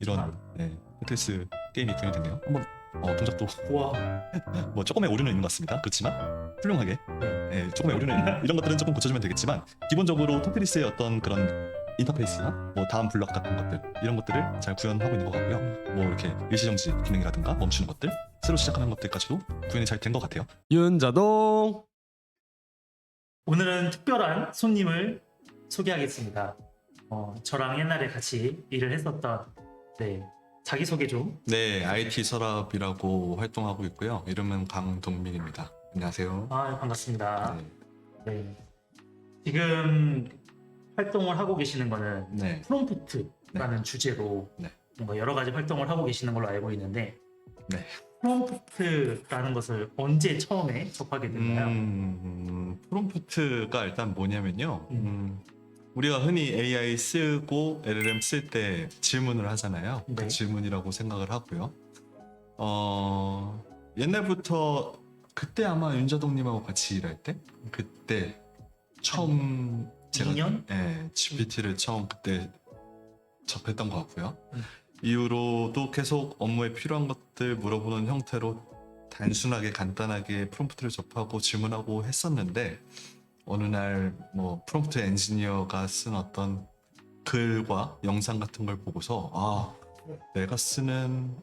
이런 네, 테트리스 게임이 구현이 됐네요. 한번 동작도 우와. 뭐 조금의 오류는 있는 것 같습니다. 그렇지만 훌륭하게 조금의 오류는 있는 이런 것들은 조금 고쳐주면 되겠지만 기본적으로 테트리스의 어떤 그런 인터페이스나 뭐 다음 블럭 같은 것들 이런 것들을 잘 구현하고 있는 것 같고요. 뭐 이렇게 일시정지 기능이라든가 멈추는 것들 새로 시작하는 것들까지도 구현이 잘 된 것 같아요. 윤자동. 오늘은 특별한 손님을 소개하겠습니다. 저랑 옛날에 같이 일을 했었던 자기소개 좀. 네, IT 서랍이라고 활동하고 있고요. 이름은 강동민입니다. 안녕하세요. 반갑습니다. 네. 네. 지금 활동을 하고 계시는 거는 네. 프롬프트라는 주제로 네. 뭔가 여러 가지 활동을 하고 계시는 걸로 알고 있는데 네. 프롬프트라는 것을 언제 처음에 접하게 됐나요? 프롬프트가 일단 뭐냐면요. 우리가 흔히 AI 쓰고 LLM 쓸 때 질문을 하잖아요. 네. 그 질문이라고 생각을 하고요. 옛날부터 그때 아마 윤자동님하고 같이 일할 때 그때 처음 제가 2년? GPT를 처음 그때 접했던 것 같고요. 이후로도 계속 업무에 필요한 것들 물어보는 형태로 단순하게 간단하게 프롬프트를 접하고 질문하고 했었는데 어느 날 뭐 프롬프트 엔지니어가 쓴 어떤 글과 영상 같은 걸 보고서 내가 쓰는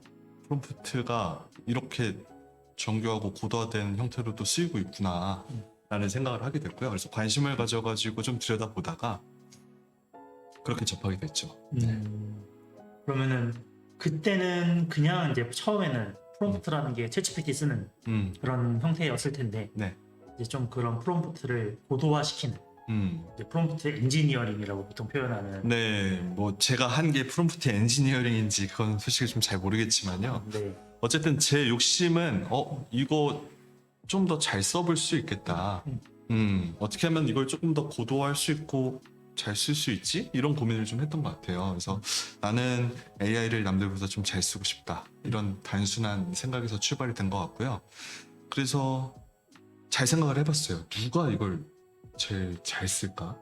프롬프트가 이렇게 정교하고 고도화된 형태로도 쓰이고 있구나 라는 생각을 하게 됐고요. 그래서 관심을 가져가지고 좀 들여다보다가 그렇게 접하게 됐죠. 그러면은 그때는 그냥 이제 처음에는 프롬프트라는 게 챗GPT 쓰는 그런 형태였을 텐데 네. 이제 좀 그런 프롬프트를 고도화시키는 이제 프롬프트 엔지니어링이라고 보통 표현하는. 네, 뭐 제가 한 게 프롬프트 엔지니어링인지 그건 솔직히 좀 잘 모르겠지만요. 네. 어쨌든 제 욕심은 이거 좀 더 잘 써볼 수 있겠다. 어떻게 하면 이걸 조금 더 고도화할 수 있고 잘 쓸 수 있지? 이런 고민을 좀 했던 것 같아요. 그래서 나는 AI를 남들보다 좀 잘 쓰고 싶다. 이런 단순한 생각에서 출발이 된 것 같고요. 그래서 잘 생각을 해봤어요. 누가 이걸 제일 잘 쓸까?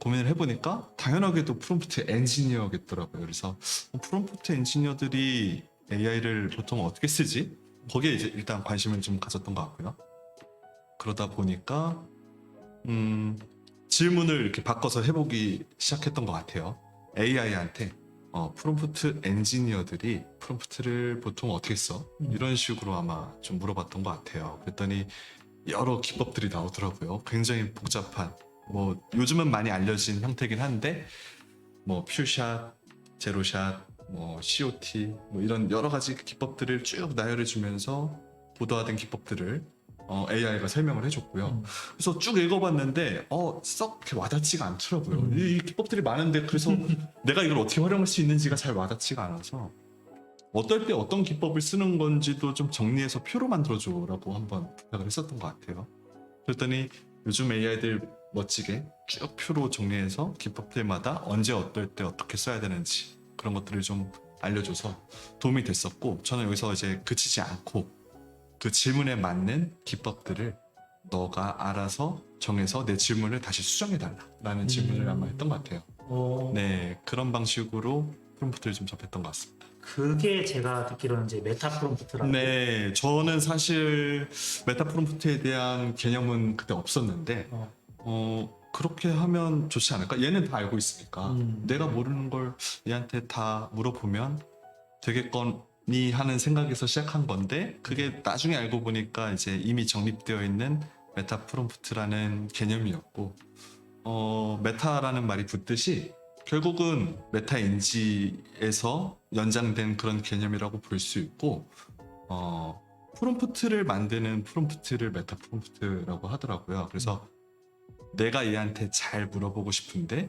고민을 해보니까 당연하게도 프롬프트 엔지니어겠더라고요. 그래서 프롬프트 엔지니어들이 AI를 보통 어떻게 쓰지? 거기에 이제 일단 관심을 좀 가졌던 것 같고요. 그러다 보니까 질문을 이렇게 바꿔서 해보기 시작했던 것 같아요. AI한테 프롬프트 엔지니어들이 프롬프트를 보통 어떻게 써? 이런 식으로 아마 좀 물어봤던 것 같아요. 그랬더니 여러 기법들이 나오더라고요. 굉장히 복잡한 뭐 요즘은 많이 알려진 형태긴 한데 뭐 퓨샷, 제로샷, 뭐 COT 뭐 이런 여러 가지 기법들을 쭉 나열해 주면서 고도화된 기법들을 AI가 설명을 해줬고요. 그래서 쭉 읽어봤는데 썩 이렇게 와닿지가 않더라고요. 이 기법들이 많은데 그래서 내가 이걸 어떻게 활용할 수 있는지가 잘 와닿지가 않아서 어떨 때 어떤 기법을 쓰는 건지도 좀 정리해서 표로 만들어줘라고 한번 부탁을 했었던 것 같아요. 그랬더니 요즘 AI들 멋지게 쭉 표로 정리해서 기법들마다 언제 어떨 때 어떻게 써야 되는지 그런 것들을 좀 알려줘서 도움이 됐었고 저는 여기서 이제 그치지 않고 그 질문에 맞는 기법들을 너가 알아서 정해서 내 질문을 다시 수정해달라라는 질문을 아마 했던 것 같아요. 네, 그런 방식으로 프롬프트를 좀 접했던 것 같습니다. 그게 제가 듣기로는 이제 메타 프롬프트라고. 네, 저는 사실 메타 프롬프트에 대한 개념은 그때 없었는데 그렇게 하면 좋지 않을까? 얘는 다 알고 있으니까 내가 모르는 걸 얘한테 다 물어보면 되겠거니 하는 생각에서 시작한 건데 그게 나중에 알고 보니까 이제 이미 정립되어 있는 메타 프롬프트라는 개념이었고 메타라는 말이 붙듯이 결국은 메타 인지에서 연장된 그런 개념이라고 볼 수 있고 프롬프트를 만드는 프롬프트를 메타 프롬프트라고 하더라고요. 그래서 내가 얘한테 잘 물어보고 싶은데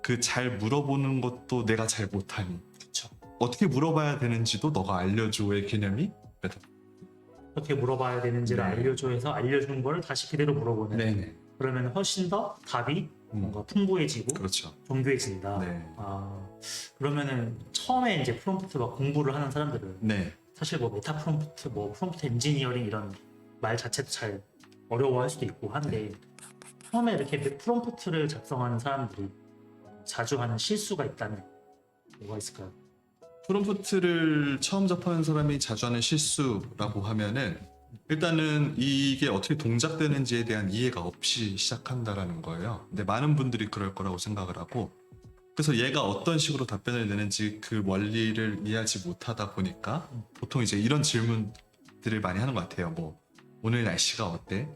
그 잘 물어보는 것도 내가 잘 못하니 그쵸. 어떻게 물어봐야 되는지도 너가 알려줘의 개념이 메타. 어떻게 물어봐야 되는지를 네. 알려줘 해서 알려준 걸 다시 그대로 물어보는. 네네. 그러면 훨씬 더 답이 뭔가 풍부해지고 그렇죠. 정교해진다. 네. 그러면은 처음에 이제 프롬프트가 공부를 하는 사람들은 네. 사실 뭐 메타 프롬프트, 뭐 프롬프트 엔지니어링 이런 말 자체도 잘 어려워할 수도 있고 한데 처음에 이렇게 프롬프트를 작성하는 사람들이 자주 하는 실수가 있다면 뭐가 있을까요? 프롬프트를 처음 접하는 사람이 자주 하는 실수라고 하면은 일단은 이게 어떻게 동작되는지에 대한 이해가 없이 시작한다라는 거예요. 근데 많은 분들이 그럴 거라고 생각을 하고 그래서 얘가 어떤 식으로 답변을 내는지 그 원리를 이해하지 못하다 보니까 보통 이제 이런 질문들을 많이 하는 것 같아요. 뭐 오늘 날씨가 어때?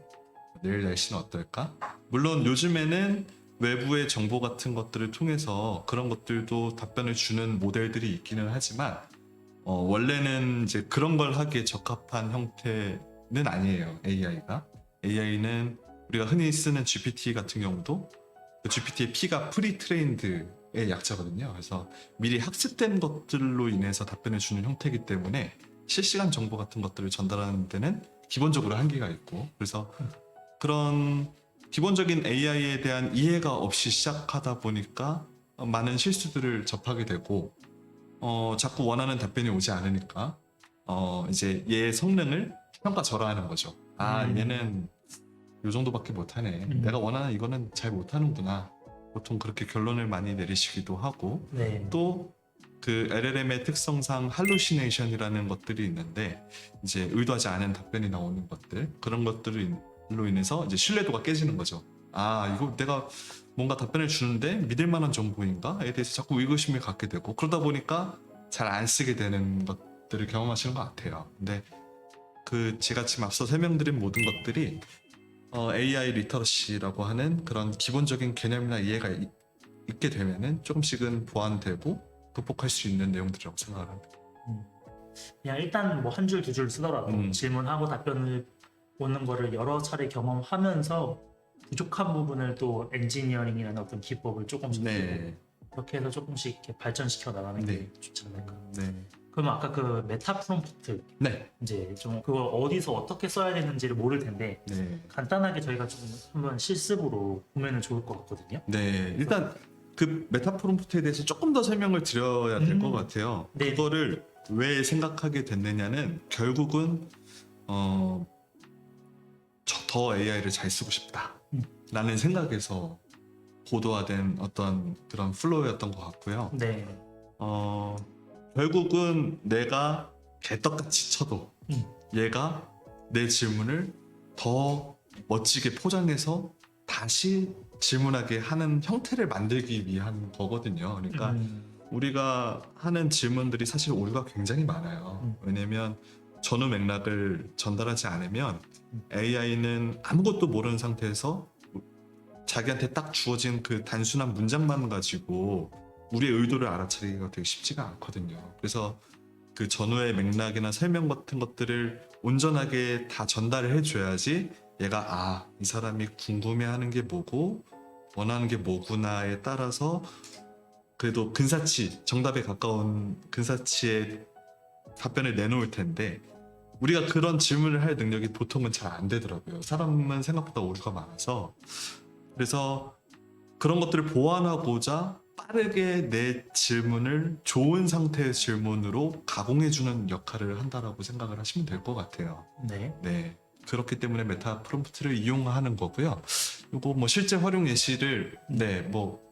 내일 날씨는 어떨까? 물론 요즘에는 외부의 정보 같은 것들을 통해서 그런 것들도 답변을 주는 모델들이 있기는 하지만 원래는 이제 그런 걸 하기에 적합한 형태는 아니에요. AI가. AI는 우리가 흔히 쓰는 GPT 같은 경우도 그 GPT의 P가 프리트레인드의 약자거든요. 그래서 미리 학습된 것들로 인해서 답변을 주는 형태이기 때문에 실시간 정보 같은 것들을 전달하는 데는 기본적으로 한계가 있고 그래서 그런 기본적인 AI에 대한 이해가 없이 시작하다 보니까 많은 실수들을 접하게 되고 자꾸 원하는 답변이 오지 않으니까 이제 얘의 성능을 평가절하하는 거죠. 아 얘는 요 정도밖에 못하네. 내가 원하는 이거는 잘 못하는구나. 보통 그렇게 결론을 많이 내리시기도 하고 네. 또 그 LLM의 특성상 할루시네이션이라는 것들이 있는데 이제 의도하지 않은 답변이 나오는 것들 그런 것들로 인해서 이제 신뢰도가 깨지는 거죠. 아 이거 내가 뭔가 답변을 주는데 믿을 만한 정보인가에 대해서 자꾸 의구심을 갖게 되고 그러다 보니까 잘 안 쓰게 되는 것들을 경험하시는 것 같아요. 근데 그 제가 지금 앞서 설명드린 모든 것들이 AI 리터러시라고 하는 그런 기본적인 개념이나 이해가 있게 되면은 조금씩은 보완되고 극복할 수 있는 내용들이라고 생각을 합니다. 그냥 일단 뭐 한 줄 두 줄 쓰더라도 음. 질문하고 답변을 오는 거를 여러 차례 경험하면서 부족한 부분을 또 엔지니어링이라는 어떤 기법을 조금씩 네. 그렇게 해서 조금씩 이렇게 발전시켜 나가는 네. 게 좋지 않을까. 네. 그럼 아까 그 메타 프롬프트 네. 이제 좀 그걸 어디서 어떻게 써야 되는지를 모를 텐데 네. 간단하게 저희가 좀 한번 실습으로 보면은 좋을 것 같거든요. 네. 일단 그 메타 프롬프트에 대해서 조금 더 설명을 드려야 될 것 같아요. 네. 그거를 왜 생각하게 됐느냐는 결국은 더 AI를 잘 쓰고 싶다라는 생각에서 고도화된 어떤 그런 플로우였던 것 같고요. 네. 결국은 내가 개떡같이 쳐도 얘가 내 질문을 더 멋지게 포장해서 다시 질문하게 하는 형태를 만들기 위한 거거든요. 그러니까 우리가 하는 질문들이 사실 오류가 굉장히 많아요. 왜냐면 전후 맥락을 전달하지 않으면 AI는 아무것도 모르는 상태에서 자기한테 딱 주어진 그 단순한 문장만 가지고 우리의 의도를 알아차리기가 되게 쉽지가 않거든요. 그래서 그 전후의 맥락이나 설명 같은 것들을 온전하게 다 전달을 해줘야지 얘가 이 사람이 궁금해하는 게 뭐고 원하는 게 뭐구나에 따라서 그래도 근사치, 정답에 가까운 근사치의 답변을 내놓을 텐데 우리가 그런 질문을 할 능력이 보통은 잘 안 되더라고요. 사람은 생각보다 오류가 많아서 그래서 그런 것들을 보완하고자 빠르게 내 질문을 좋은 상태의 질문으로 가공해주는 역할을 한다라고 생각을 하시면 될 것 같아요. 네. 네. 그렇기 때문에 메타 프롬프트를 이용하는 거고요. 이거 뭐 실제 활용 예시를 뭐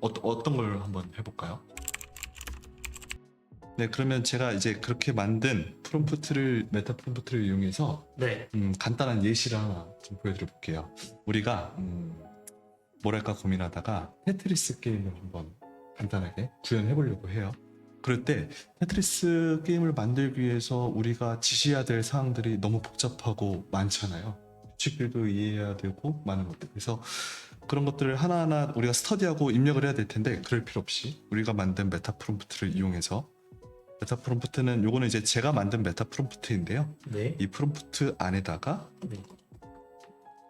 어떤 걸 한번 해볼까요? 네, 그러면 제가 이제 그렇게 만든 프롬프트를 메타 프롬프트를 이용해서 네. 간단한 예시를 하나 좀 보여드려 볼게요. 우리가 뭐랄까 고민하다가 테트리스 게임을 한번 간단하게 구현해 보려고 해요. 그럴 때 테트리스 게임을 만들기 위해서 우리가 지시해야 될 사항들이 너무 복잡하고 많잖아요. 규칙들도 이해해야 되고 많은 것들. 그래서 그런 것들을 하나하나 우리가 스터디하고 입력을 해야 될 텐데 그럴 필요 없이 우리가 만든 메타 프롬프트를 이용해서 메타 프롬프트는 요거는 이제 제가 만든 메타 프롬프트인데요. 네. 이 프롬프트 안에다가 네.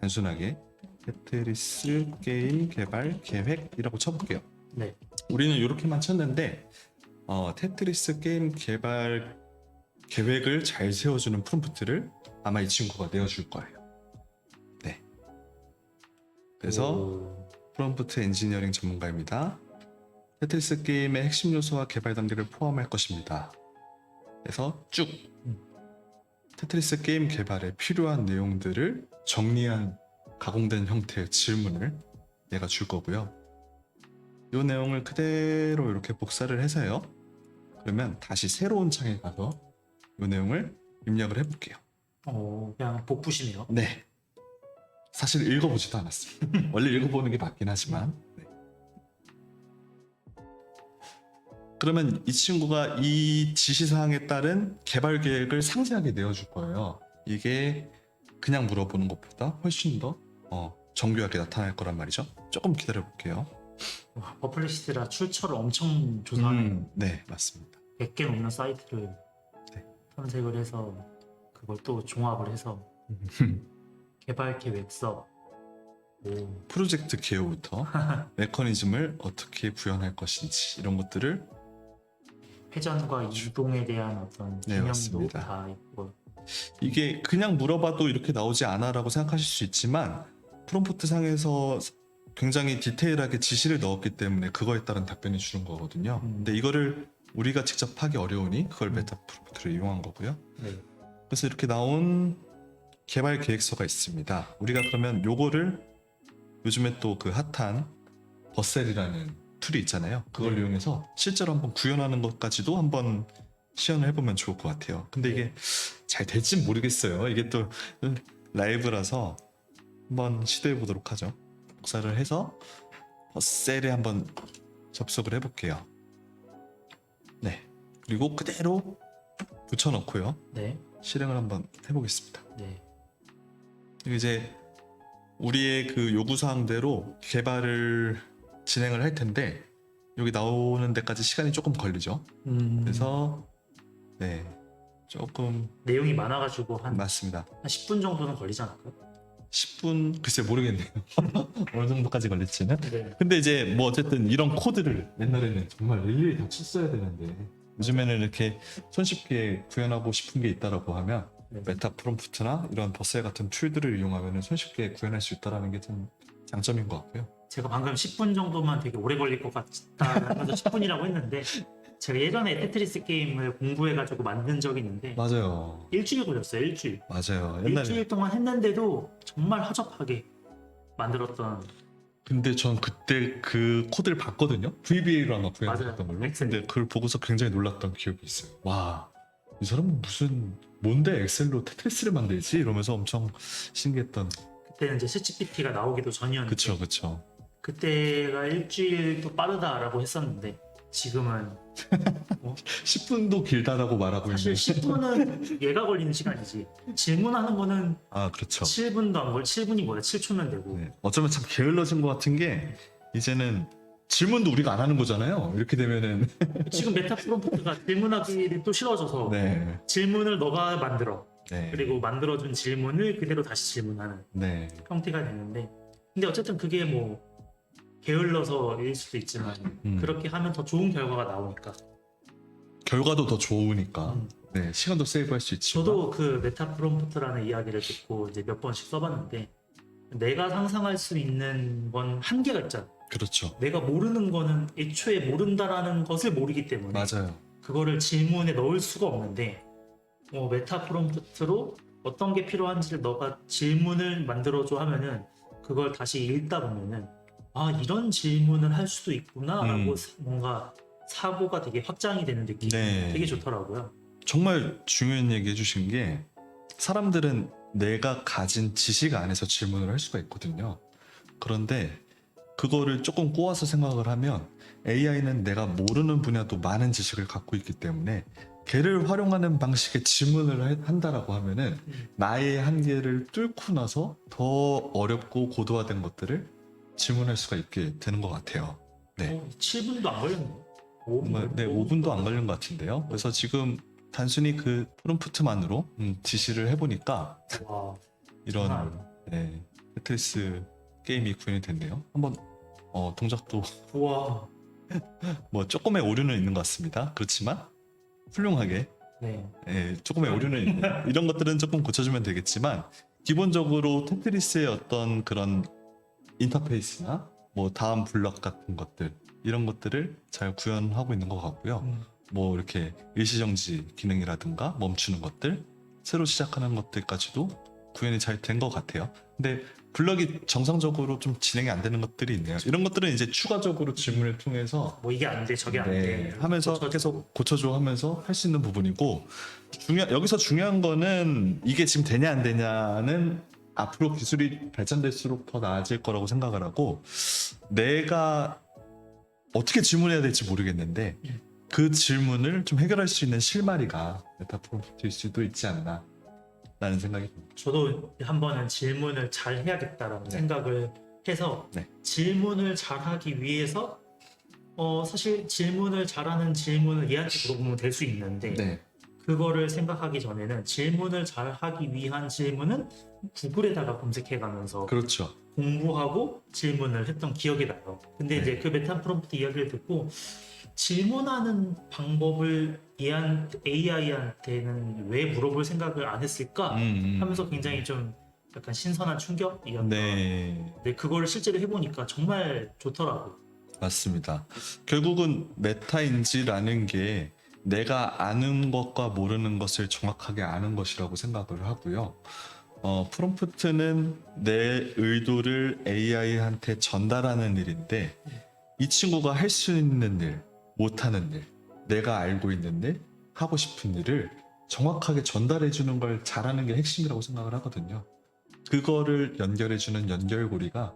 단순하게 테트리스 게임 개발 계획이라고 쳐볼게요. 네. 우리는 이렇게만 쳤는데 테트리스 게임 개발 계획을 잘 세워주는 프롬프트를 아마 이 친구가 내어줄 거예요. 네. 그래서 프롬프트 엔지니어링 전문가입니다. 테트리스 게임의 핵심 요소와 개발 단계를 포함할 것입니다. 그래서 쭉 테트리스 게임 개발에 필요한 내용들을 정리한 가공된 형태의 질문을 얘가 줄 거고요. 이 내용을 그대로 이렇게 복사를 해서요. 그러면 다시 새로운 창에 가서 이 내용을 입력을 해볼게요. 그냥 복붙이네요. 네. 사실 읽어보지도 않았어요. 원래 읽어보는 게 맞긴 하지만. 네. 그러면 이 친구가 이 지시사항에 따른 개발 계획을 상세하게 내어줄 거예요. 이게 그냥 물어보는 것보다 훨씬 더 정교하게 나타날 거란 말이죠. 조금 기다려 볼게요. 와, 퍼플리시티라 출처를 엄청 조사하는 네, 맞습니다. 100개 넘는 사이트를 네. 탐색을 해서 그걸 또 종합을 해서 개발 계획서 프로젝트 개요부터 메커니즘을 어떻게 구현할 것인지 이런 것들을 회전과 이동에 대한 어떤 네, 개념도 맞습니다. 다 있고 이게 그냥 물어봐도 이렇게 나오지 않아라고 생각하실 수 있지만 프롬프트 상에서 굉장히 디테일하게 지시를 넣었기 때문에 그거에 따른 답변이 주는 거거든요. 근데 이거를 우리가 직접 하기 어려우니 그걸 메타 프롬프트를 이용한 거고요. 네. 그래서 이렇게 나온 개발 계획서가 있습니다. 우리가 그러면 요거를 요즘에 또 그 핫한 버셀이라는 툴이 있잖아요. 그걸 네. 이용해서 실제로 한번 구현하는 것까지도 한번 시연을 해보면 좋을 것 같아요. 근데 이게 잘 될지 모르겠어요. 이게 또 라이브라서 한번 시도해 보도록 하죠. 복사를 해서 버셀에 한번 접속을 해볼게요. 네. 그리고 그대로 붙여넣고요. 네. 실행을 한번 해보겠습니다. 네. 이제 우리의 그 요구사항대로 개발을 진행을 할 텐데 여기 나오는 데까지 시간이 조금 걸리죠. 그래서 네 조금 내용이 많아가지고 한 맞습니다. 10분 정도는 걸리지 않을까요? 10분 글쎄 모르겠네요. 어느 정도까지 걸릴지는. 네. 근데 이제 뭐 어쨌든 이런 코드를 옛날에는 정말 일일이 다 쳤어야 되는데 요즘에는 이렇게 손쉽게 구현하고 싶은 게 있다라고 하면 네. 메타 프롬프트나 이런 버셀 같은 툴들을 이용하면 손쉽게 구현할 수 있다는 게 좀 장점인 것 같고요. 제가 방금 10분 정도만 되게 오래 걸릴 것 같다 하면서 10분이라고 했는데 제가 예전에 테트리스 게임을 공부해가지고 만든 적이 있는데 맞아요. 일주일 걸렸어요. 일주일. 맞아요. 옛날에. 일주일 동안 했는데도 정말 허접하게 만들었던 근데 전 그때 그 코드를 봤거든요. VBA로 아마 구현했던 맞아요. 걸로. 엑셀. 근데 그걸 보고서 굉장히 놀랐던 기억이 있어요. 와, 이 사람은 뭔데 엑셀로 테트리스를 만들지? 이러면서 엄청 신기했던. 그때는 이제 챗GPT가 나오기도 전이었는데 그쵸. 그때가 일주일도 빠르다라고 했었는데 지금은 10분도 길다라고 말하고 사실 있는. 10분은 얘가 걸리는 시간이지 질문하는 거는 아, 그렇죠. 7분도 안 걸, 7분이 뭐야? 7초면 되고. 네. 어쩌면 참 게을러진 것 같은 게 이제는 질문도 우리가 안 하는 거잖아요. 이렇게 되면은. 지금 메타 프롬프트가 질문하기를 또 싫어져서 네. 질문을 너가 만들어. 네. 그리고 만들어준 질문을 그대로 다시 질문하는 네. 형태가 되는데 근데 어쨌든 그게 뭐 게을러서일 수도 있지만 그렇게 하면 더 좋은 결과가 나오니까 결과도 더 좋으니까. 음. 네. 시간도 세이브할 수 있지만. 저도 그 메타 프롬프트라는 이야기를 듣고 이제 몇 번씩 써봤는데 내가 상상할 수 있는 건 한계가 있잖아. 그렇죠. 내가 모르는 거는 애초에 모른다라는 것을 모르기 때문에 맞아요. 그거를 질문에 넣을 수가 없는데 메타 프롬프트로 어떤 게 필요한지를 너가 질문을 만들어줘 하면은 그걸 다시 읽다 보면은 아 이런 질문을 할 수도 있구나라고 뭔가 사고가 되게 확장이 되는 느낌이 네. 되게 좋더라고요. 정말 중요한 얘기 해주신 게 사람들은 내가 가진 지식 안에서 질문을 할 수가 있거든요. 그런데 그거를 조금 꼬아서 생각을 하면 AI는 내가 모르는 분야도 많은 지식을 갖고 있기 때문에 걔를 활용하는 방식의 질문을 한다라고 하면은 나의 한계를 뚫고 나서 더 어렵고 고도화된 것들을 질문할 수가 있게 되는 것 같아요. 네. 7분도 안 걸렸네요. 5분, 네, 5분도 안 걸린 것 같은데요. 그래서 지금 단순히 그 프롬프트만으로 지시를 해보니까 와, 이런 테트리스 게임이 구현이 됐네요. 한번 동작도 우와, 뭐 조금의 오류는 있는 것 같습니다. 그렇지만 훌륭하게 네, 조금의 오류는 있고 이런 것들은 조금 고쳐주면 되겠지만 기본적으로 테트리스의 어떤 그런 인터페이스나 뭐 다음 블럭 같은 것들 이런 것들을 잘 구현하고 있는 것 같고요. 뭐 이렇게 일시정지 기능이라든가 멈추는 것들 새로 시작하는 것들까지도 구현이 잘 된 것 같아요. 근데 블럭이 정상적으로 좀 진행이 안 되는 것들이 있네요. 이런 것들은 이제 추가적으로 질문을 통해서 뭐 이게 안 돼, 저게 안 돼. 하면서 고쳐줘. 계속 고쳐줘 하면서 할 수 있는 부분이고 여기서 중요한 거는 이게 지금 되냐 안 되냐는 앞으로 기술이 발전될수록 더 나아질 거라고 생각을 하고 내가 어떻게 질문해야 될지 모르겠는데 그 질문을 좀 해결할 수 있는 실마리가 메타 프롬프트일 수도 있지 않나 라는 생각이 듭니다. 저도 한 번은 질문을 잘 해야겠다라는 네. 생각을 해서 네. 질문을 잘하기 위해서 사실 질문을 잘하는 질문을 얘한테 물어보면 될 수 있는데 네. 그거를 생각하기 전에는 질문을 잘하기 위한 질문은 구글에다가 검색해가면서 그렇죠. 공부하고 질문을 했던 기억이 나요. 근데 네. 이제 그 메타 프롬프트 이야기를 듣고 질문하는 방법을 AI한테는 왜 물어볼 생각을 안 했을까 하면서 굉장히 좀 약간 신선한 충격이었던. 네. 근데 그거를 실제로 해보니까 정말 좋더라고요. 맞습니다. 결국은 메타인지라는 게 내가 아는 것과 모르는 것을 정확하게 아는 것이라고 생각을 하고요. 프롬프트는 내 의도를 AI한테 전달하는 일인데 이 친구가 할 수 있는 일, 못하는 일, 내가 알고 있는 일, 하고 싶은 일을 정확하게 전달해 주는 걸 잘하는 게 핵심이라고 생각을 하거든요. 그거를 연결해 주는 연결고리가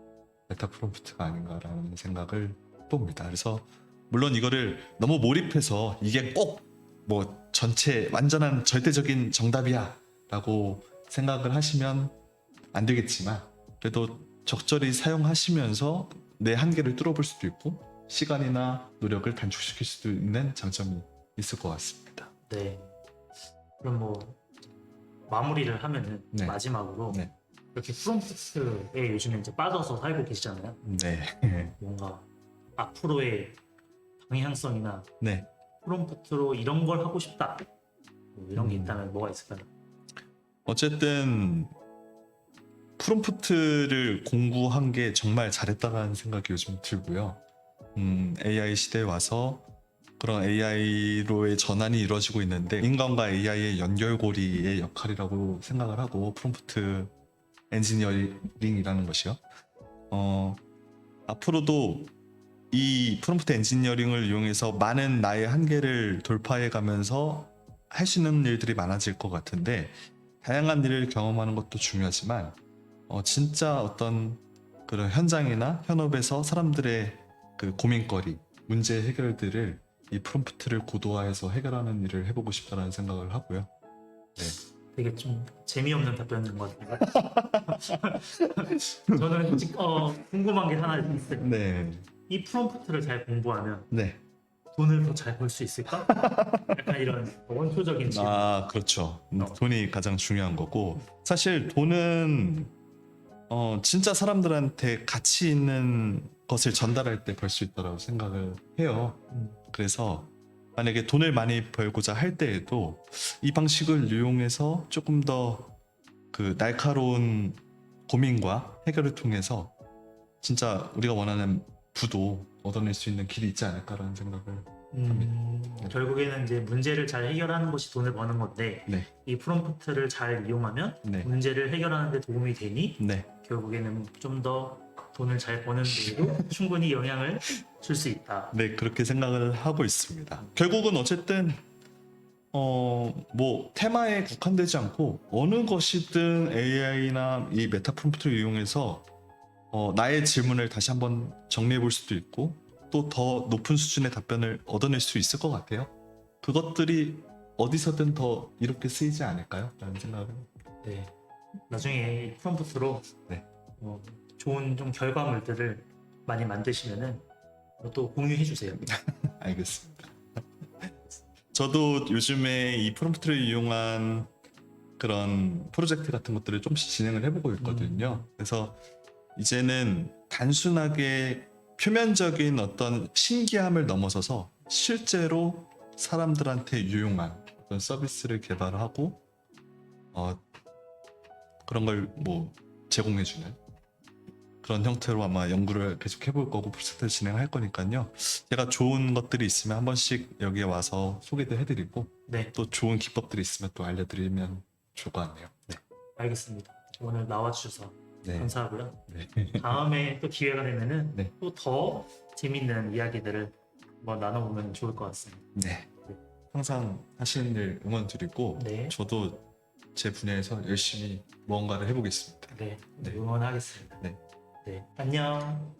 메타 프롬프트가 아닌가라는 생각을 봅니다. 그래서 물론 이거를 너무 몰입해서 이게 꼭 뭐 전체 완전한 절대적인 정답이야 라고 생각을 하시면 안 되겠지만 그래도 적절히 사용하시면서 내 한계를 뚫어볼 수도 있고 시간이나 노력을 단축시킬 수도 있는 장점이 있을 것 같습니다. 네. 그럼 뭐 마무리를 하면은 네. 마지막으로 네. 이렇게 프롬프트에 요즘에 이제 빠져서 살고 계시잖아요. 네. 뭔가 앞으로의 방향성이나 네. 프롬프트로 이런 걸 하고 싶다. 뭐 이런 게 있다면 뭐가 있을까요? 어쨌든 프롬프트를 공부한 게 정말 잘했다는 생각이 요즘 들고요. AI 시대에 와서 그런 AI로의 전환이 이루어지고 있는데 인간과 AI의 연결고리의 역할이라고 생각을 하고 프롬프트 엔지니어링이라는 것이요. 앞으로도 이 프롬프트 엔지니어링을 이용해서 많은 나의 한계를 돌파해 가면서 할 수 있는 일들이 많아질 것 같은데 다양한 일을 경험하는 것도 중요하지만 진짜 어떤 그런 현장이나 현업에서 사람들의 그 고민거리, 문제 해결들을 이 프롬프트를 고도화해서 해결하는 일을 해보고 싶다는 생각을 하고요. 되게 좀 재미없는 답변인 것 같아요. 저는 솔직히 궁금한 게 하나 있어요. 네, 이 프롬프트를 잘 공부하면 네. 돈을 더 잘 벌 수 있을까? 약간 이런 원초적인 질문. 아, 그렇죠. 돈이 가장 중요한 거고 사실 돈은 진짜 사람들한테 가치 있는 것을 전달할 때 벌 수 있다고 생각을 해요. 그래서 만약에 돈을 많이 벌고자 할 때에도 이 방식을 이용해서 조금 더 그 날카로운 고민과 해결을 통해서 진짜 우리가 원하는 부도 얻어낼 수 있는 길이 있지 않을까라는 생각을 합니다. 결국에는 이제 문제를 잘 해결하는 것이 돈을 버는 건데 네, 이 프롬프트를 잘 이용하면 네, 문제를 해결하는 데 도움이 되니 네, 결국에는 좀 더 돈을 잘 버는 데에도 충분히 영향을 줄 수 있다. 네 그렇게 생각을 하고 있습니다. 결국은 어쨌든 뭐 테마에 국한되지 않고 어느 것이든 AI나 이 메타 프롬프트를 이용해서 나의 질문을 다시 한번 정리해 볼 수도 있고 또 더 높은 수준의 답변을 얻어낼 수 있을 것 같아요. 그것들이 어디서든 더 이롭게 쓰이지 않을까요? 라는 생각을 네. 나중에 이 프롬프트로 네. 좋은 좀 결과물들을 많이 만드시면은 또 공유해 주세요. 알겠습니다. 저도 요즘에 이 프롬프트를 이용한 그런 프로젝트 같은 것들을 조금씩 진행을 해보고 있거든요. 그래서 이제는 단순하게 표면적인 어떤 신기함을 넘어서서 실제로 사람들한테 유용한 어떤 서비스를 개발하고 그런 걸 뭐 제공해주는 그런 형태로 아마 연구를 계속 해볼 거고 프로젝트를 진행할 거니까요. 제가 좋은 것들이 있으면 한 번씩 여기에 와서 소개도 해드리고 네, 또 좋은 기법들이 있으면 또 알려드리면 좋을 것 같네요. 네. 알겠습니다. 오늘 나와주셔서 네. 감사하고요. 네. 다음에 또 기회가 되면은 네. 또 더 재밌는 이야기들을 뭐 나눠보면 좋을 것 같습니다. 네. 항상 하시는 일 응원드리고 네. 저도 제 분야에서 열심히 무언가를 해보겠습니다. 네, 네. 응원하겠습니다. 네. 네, 안녕.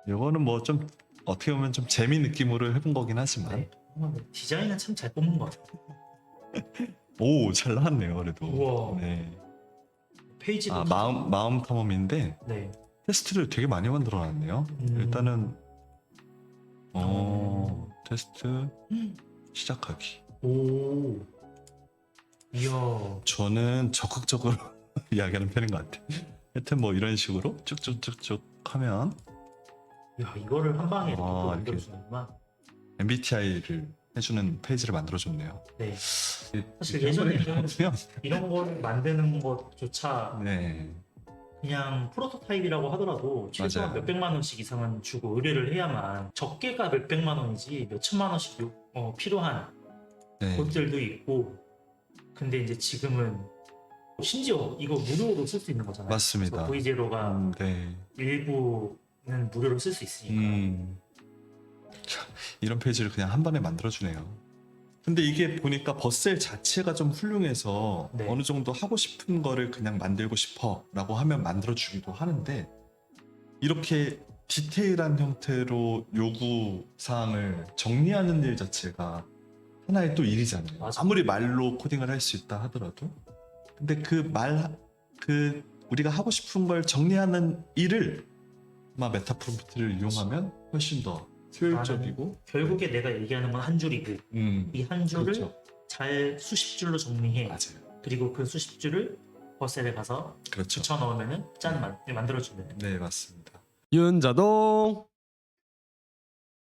이거는 뭐 좀 어떻게 보면 좀 재미 느낌으로 해본 거긴 하지만 네. 디자인은 참 잘 뽑는 것 같아요. 오, 잘 나왔네요. 그래도. 우와. 네. 페이지도 아, 다- 마음 탐험인데 네. 테스트를 되게 많이 만들어 놨네요. 일단은 테스트 시작하기. 오. 이야. 저는 적극적으로 이야기하는 편인 것 같아요. 하여튼 뭐 이런 식으로 쭉쭉쭉쭉 하면 야, 이거를 한 방에 이렇게 아, 또 이렇게. 만들어주는구나. MBTI를 해주는 페이지를 만들어줬네요. 네. 이게 사실 이렇게 한번 예전에는 해보면 이런 걸 만드는 것조차 네, 그냥 프로토타입이라고 하더라도 최소한 맞아요. 몇백만 원씩 이상은 주고 의뢰를 해야만 적게가 몇백만 원이지 몇천만 원씩 필요한 네, 곳들도 있고, 근데 이제 지금은 심지어 이거 무료로 쓸 수 있는 거잖아요. 맞습니다. V0가 네, 일부는 무료로 쓸 수 있으니까. 참, 이런 페이지를 그냥 한 번에 만들어주네요. 근데 이게 보니까 버셀 자체가 좀 훌륭해서 네. 어느 정도 하고 싶은 거를 그냥 만들고 싶어 라고 하면 만들어주기도 하는데 이렇게 디테일한 형태로 요구 사항을 정리하는 일 자체가 하나의 또 일이잖아요. 맞아. 아무리 말로 코딩을 할 수 있다 하더라도 근데 그 우리가 하고 싶은 걸 정리하는 일을 아마 메타 프롬프트를 이용하면 훨씬 더 효율적이고 결국에 내가 얘기하는 건 한 줄이고 이 한 줄을 그렇죠. 잘 수십 줄로 정리해. 맞아요. 그리고 그 수십 줄을 버셀에 가서 그렇죠. 붙여 넣으면은 짠 만들어주는. 네, 맞습니다. 윤자동